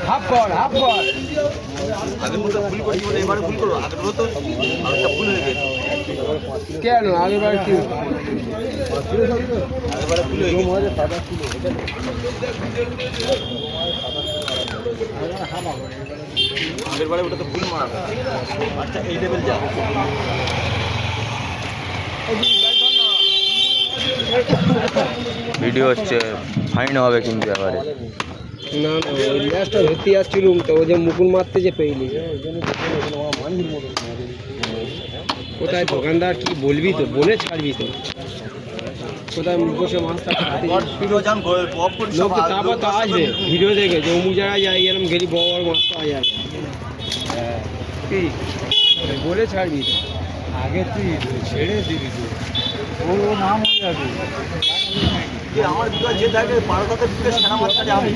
Half কর half কর। আগের মতো ভুল করছি বলে এবারে ভুল করবো, আগের মতো আরেকটা ভুল হয়ে গেছে। কেন আগেবার কি আগেবারে ভুল হয়ে গেছে। আগের বারে ওটা তো ভুল মারা। আচ্ছা এই লেভেল যা ভিডিও হচ্ছে, ফাইন হবে কিন্তু এবারে। না না ওই ম্যাচটা ধরতে আসছিলুম তো ওই যে মুকুল মারতে যে পেইলি কোথায় দোকানদার কি বলবি তো বলে ছাড়বি তো কোথায় বসে মাছটা খাতে ভিডিও যান অফ করে লোক তো তারপর তো আসবে ভিডিও দেখে যে অমুক জায়গায় যাই এরকম গেলি বড় বড় মাছ পাওয়া যায় কি বলে ছাড়বি তো আগে তুই ছেড়ে দিবি তুই, ওর নাম হয়ে যাবে। আমার ভিডিও যে দেখে 12টাতে সেরা মাছটা যাবে।